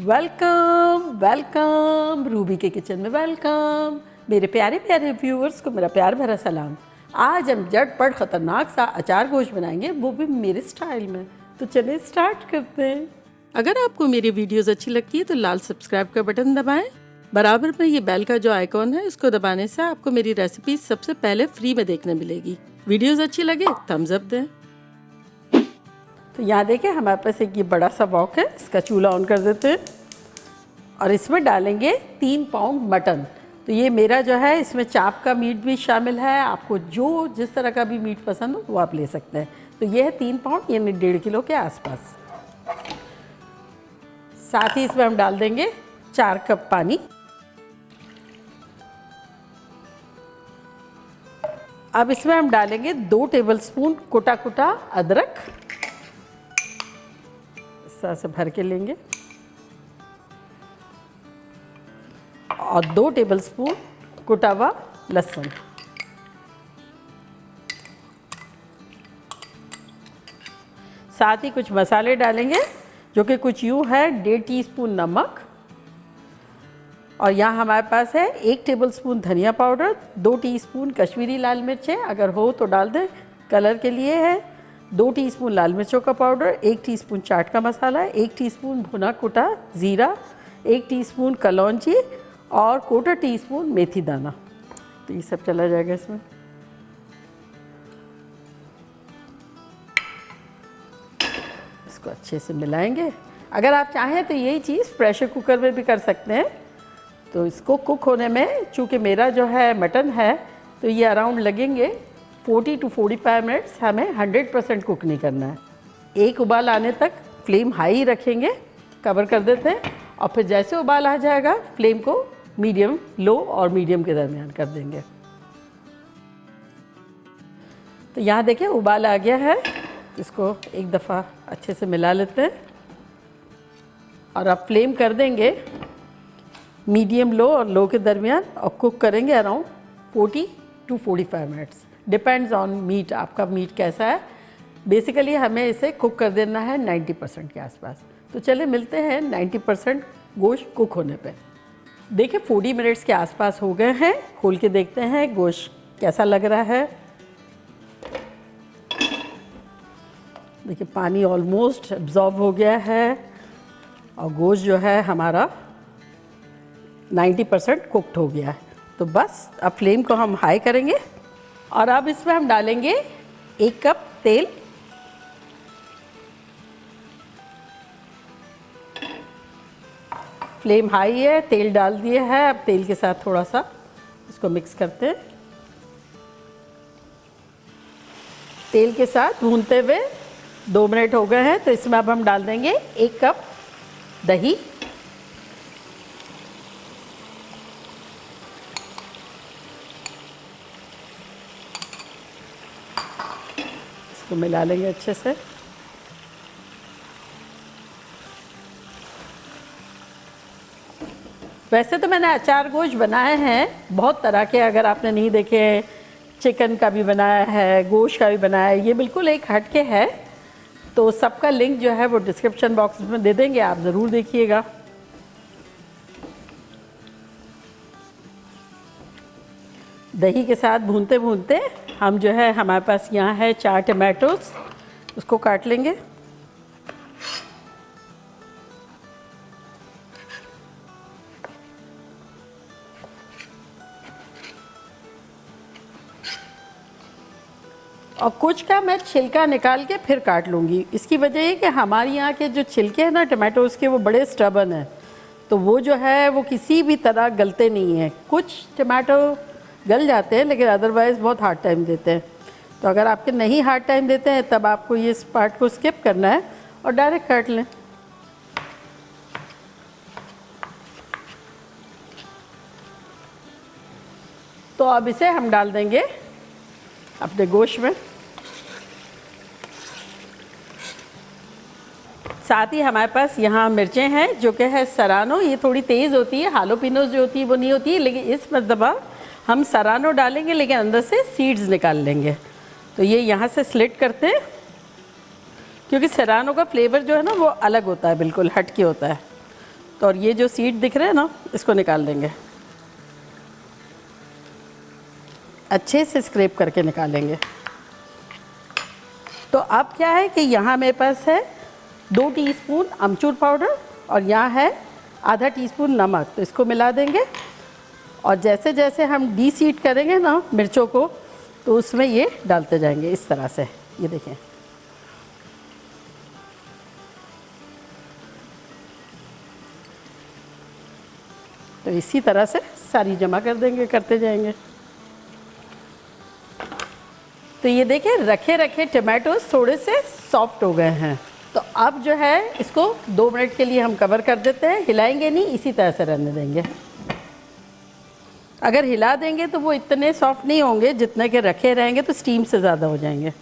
Welcome welcome Ruby के kitchen में welcome. मेरे प्यारे प्यारे व्यूअर्स को मेरा प्यार भरा सलाम। आज हम झटपट ख़तरनाक सा अचार गोश्त बनाएंगे, वो भी मेरे स्टाइल में। तो चलिए स्टार्ट करते हैं। अगर आपको मेरी वीडियोस अच्छी लगती है तो लाल सब्सक्राइब का बटन दबाएं। बराबर में ये बेल का जो आइकॉन है इसको दबाने से आपको मेरी रेसिपी सबसे पहले फ्री में देखने मिलेगी। वीडियोस अच्छी लगे थम्स अप दें। तो यहाँ देखें हमारे पास एक ये बड़ा सा वॉक है, इसका चूल्हा ऑन कर देते हैं और इसमें डालेंगे 3 पाउंड मटन। तो ये मेरा जो है इसमें चाप का मीट भी शामिल है, आपको जो जिस तरह का भी मीट पसंद हो वो आप ले सकते हैं। तो ये है 3 पाउंड यानी 1.5 किलो के आसपास। साथ ही इसमें हम डाल देंगे 4 कप पानी। अब इसमें हम डालेंगे 2 टेबलस्पून कुटा कुटा अदरक, इस तरह से भर के लेंगे, और 2 टेबलस्पून कुटा हुआ लहसुन। साथ ही कुछ मसाले डालेंगे जो कि कुछ यूँ है 1.5 टीस्पून नमक, और यहाँ हमारे पास है 1 टेबलस्पून धनिया पाउडर, 2 टीस्पून कश्मीरी लाल मिर्च है, अगर हो तो डाल दें, कलर के लिए है, 2 टीस्पून लाल मिर्चों का पाउडर, 1 टीस्पून चाट का मसाला, 1 टीस्पून भुना कुटा ज़ीरा, 1 टीस्पून कलौंजी और 1/4 टीस्पून मेथी दाना। तो ये सब चला जाएगा इसमें। इसको अच्छे से मिलाएंगे। अगर आप चाहें तो यही चीज़ प्रेशर कुकर में भी कर सकते हैं। तो इसको कुक होने में, चूँकि मेरा जो है मटन है, तो ये अराउंड लगेंगे 40 to 45 मिनट्स। हमें 100% कुक नहीं करना है। एक उबाल आने तक फ्लेम हाई रखेंगे, कवर कर देते हैं, और फिर जैसे उबाल आ जाएगा फ्लेम को मीडियम, लो और मीडियम के दरमियान कर देंगे। तो यहाँ देखिए उबाल आ गया है, इसको एक दफ़ा अच्छे से मिला लेते हैं और अब फ्लेम कर देंगे मीडियम लो और लो के दरमियान, और कुक करेंगे around 40 to 45 minutes. Depends on meat, आपका मीट कैसा है। बेसिकली हमें इसे कुक कर देना है 90% के आसपास। तो चले मिलते हैं 90% गोश्त कुक होने पे। देखिए 40 मिनट्स के आसपास हो गए हैं, खोल के देखते हैं गोश्त कैसा लग रहा है। देखिए पानी ऑलमोस्ट एब्जॉर्ब हो गया है और गोश्त जो है हमारा 90% कुक्ड हो गया है। तो बस अब फ्लेम को हम हाई करेंगे और अब इसमें हम डालेंगे 1 कप तेल। फ्लेम हाई है, तेल डाल दिए है। अब तेल के साथ थोड़ा सा इसको मिक्स करते हैं। तेल के साथ भूनते हुए 2 मिनट हो गए हैं। तो इसमें अब हम डाल देंगे 1 कप दही, इसको मिला लेंगे अच्छे से। वैसे तो मैंने अचार गोश्त बनाए हैं बहुत तरह के, अगर आपने नहीं देखे, चिकन का भी बनाया है, गोश्त का भी बनाया है, ये बिल्कुल एक हटके है। तो सबका लिंक जो है वो डिस्क्रिप्शन बॉक्स में दे देंगे, आप ज़रूर देखिएगा। दही के साथ भूनते भूनते हम जो है, हमारे पास यहाँ है 4 टमाटोस, उसको काट लेंगे। और कुछ का मैं छिलका निकाल के फिर काट लूँगी। इसकी वजह है कि हमारे यहाँ के जो छिलके हैं ना टमाटोस के, वो बड़े स्टबन हैं, तो वो जो है वो किसी भी तरह गलते नहीं हैं। कुछ टमाटो गल जाते हैं लेकिन अदरवाइज़ बहुत हार्ड टाइम देते हैं। तो अगर आपके नहीं हार्ड टाइम देते हैं तब आपको ये इस पार्ट को स्किप करना है और डायरेक्ट काट लें। तो अब इसे हम डाल देंगे अपने गोश्त में। साथ ही हमारे पास यहाँ मिर्चें हैं जो कि है सरानो, ये थोड़ी तेज़ होती है, हालोपिनोज जो होती है वो नहीं होती है, लेकिन इस मरतबा हम सरानो डालेंगे लेकिन अंदर से सीड्स निकाल लेंगे। तो ये यहाँ से स्लिट करते हैं, क्योंकि सरानो का फ्लेवर जो है ना वो अलग होता है, बिल्कुल हट के होता है। तो और ये जो सीड दिख रहे हैं ना, इसको निकाल देंगे, अच्छे से स्क्रैप करके निकालेंगे। तो अब क्या है कि यहाँ मेरे पास है 2 टीस्पून अमचूर पाउडर और यहाँ है आधा टीस्पून नमक। तो इसको मिला देंगे और जैसे जैसे हम डीसीड करेंगे ना मिर्चों को, तो उसमें ये डालते जाएंगे इस तरह से। ये देखें, तो इसी तरह से सारी जमा कर देंगे, करते जाएंगे। तो ये देखिए रखे रखे टमाटोज थोड़े से सॉफ्ट हो गए हैं। तो अब जो है इसको 2 मिनट के लिए हम कवर कर देते हैं, हिलाएंगे नहीं, इसी तरह से रहने देंगे। अगर हिला देंगे तो वो इतने सॉफ्ट नहीं होंगे, जितने के रखे रहेंगे तो स्टीम से ज़्यादा हो जाएंगे।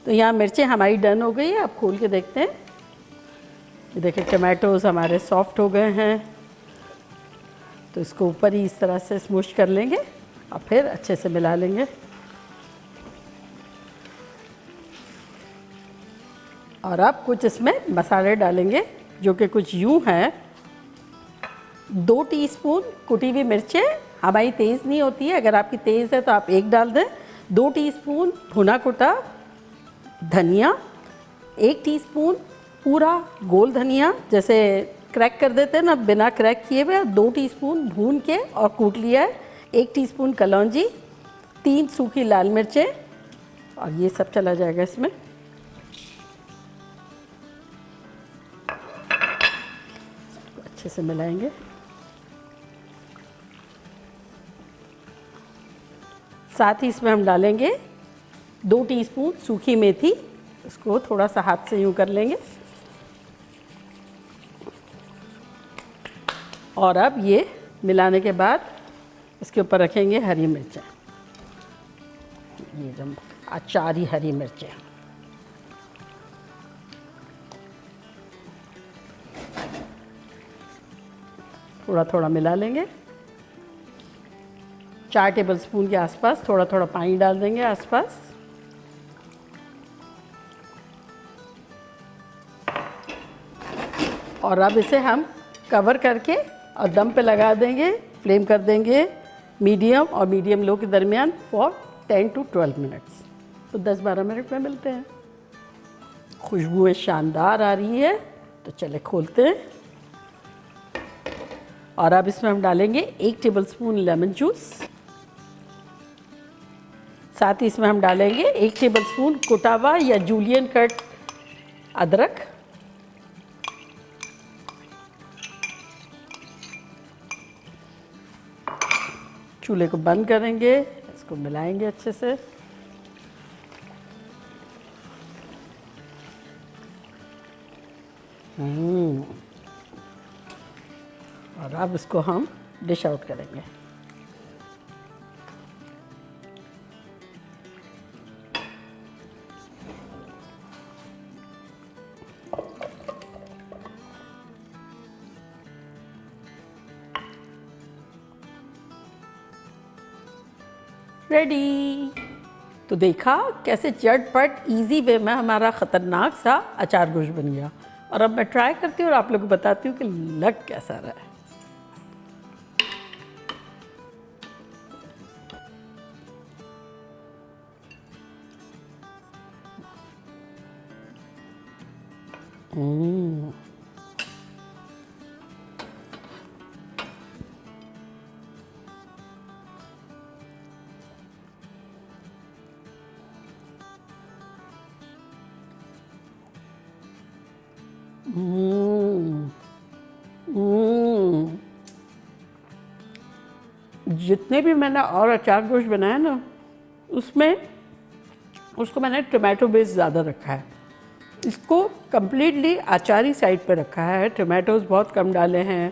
तो यहाँ मिर्चें हमारी डन हो गई है, अब खोल के देखते हैं। ये देखिए टमाटोज हमारे सॉफ्ट हो गए हैं। तो इसको ऊपर ही इस तरह से स्मूश कर लेंगे और फिर अच्छे से मिला लेंगे। और अब कुछ इसमें मसाले डालेंगे जो कि कुछ यूँ हैं। 2 टीस्पून कुटी हुई मिर्चें, हमारी तेज़ नहीं होती है, अगर आपकी तेज़ है तो आप 1 डाल दें। 2 टीस्पून भुना कुटा धनिया, 1 टीस्पून पूरा गोल धनिया, जैसे क्रैक कर देते हैं ना, बिना क्रैक किए हुए। 2 टीस्पून भून के और कूट लिया है। 1 टीस्पून कलौंजी, 3 सूखी लाल मिर्चें, और ये सब चला जाएगा इसमें। अच्छे से मिलाएंगे। साथ ही इसमें हम डालेंगे 2 टीस्पून सूखी मेथी, इसको थोड़ा सा हाथ से यूँ कर लेंगे। और अब ये मिलाने के बाद इसके ऊपर रखेंगे हरी मिर्चें, ये जो अचारी हरी मिर्चें। थोड़ा थोड़ा मिला लेंगे। 4 टेबलस्पून के आसपास थोड़ा थोड़ा पानी डाल देंगे आसपास। और अब इसे हम कवर करके और दम पे लगा देंगे। फ्लेम कर देंगे मीडियम और मीडियम लो के दरमियान फॉर 10 to 12 मिनट्स। तो 10-12 मिनट में मिलते हैं। खुशबुएं शानदार आ रही है, तो चले खोलते हैं। और अब इसमें हम डालेंगे 1 टेबलस्पून लेमन जूस। साथ ही इसमें हम डालेंगे 1 टेबलस्पून कुटा हुआ या जूलियन कट अदरक। चूल्हे को बंद करेंगे, इसको मिलाएंगे अच्छे से। और अब इसको हम डिश आउट करेंगे। रेडी। तो देखा कैसे झटपट इजी वे में हमारा ख़तरनाक सा अचार गोश्त बन गया। और अब मैं ट्राई करती हूँ और आप लोग को बताती हूँ कि लग कैसा रहा है। जितने भी मैंने और अचार गोश्त बनाया ना, उसको मैंने टमाटो बेस ज़्यादा रखा है। इसको कम्प्लीटली अचारी साइड पे रखा है। टमाटोज़ बहुत कम डाले हैं,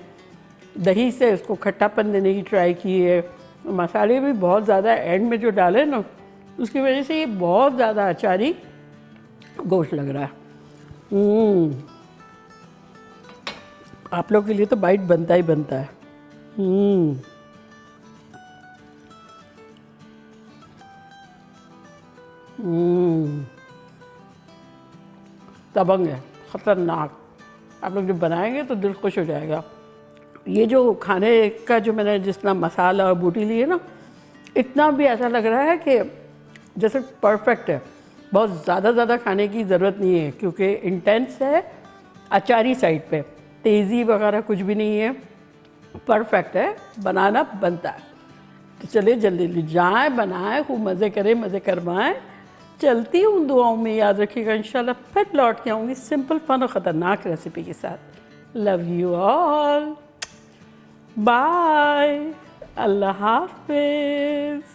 दही से उसको खट्टापन देने की ट्राई की है। मसाले भी बहुत ज़्यादा एंड में जो डाले ना, उसकी वजह से ये बहुत ज़्यादा अचारी गोश्त लग रहा है। आप लोग के लिए तो बाइट बनता ही बनता है। दबंग है, ख़तरनाक। आप लोग जब बनाएंगे तो दिल खुश हो जाएगा। ये जो खाने का जो मैंने जितना मसाला और बूटी ली है ना, इतना भी ऐसा लग रहा है कि जैसे परफेक्ट है। बहुत ज़्यादा खाने की ज़रूरत नहीं है क्योंकि इंटेंस है, अचारी साइड पे, तेज़ी वगैरह कुछ भी नहीं है, परफेक्ट है, बनाना बनता है। तो चलिए जल्दी जल्दी जाएँ, बनाएं, खूब मज़े करें, मज़े करवाएं। चलती हूँ, दुआओं में याद रखिएगा। इंशाल्लाह फिर लौट के आऊँगी सिंपल फन और ख़तरनाक रेसिपी के साथ। लव यू ऑल, बाय, अल्लाह हाफिज़।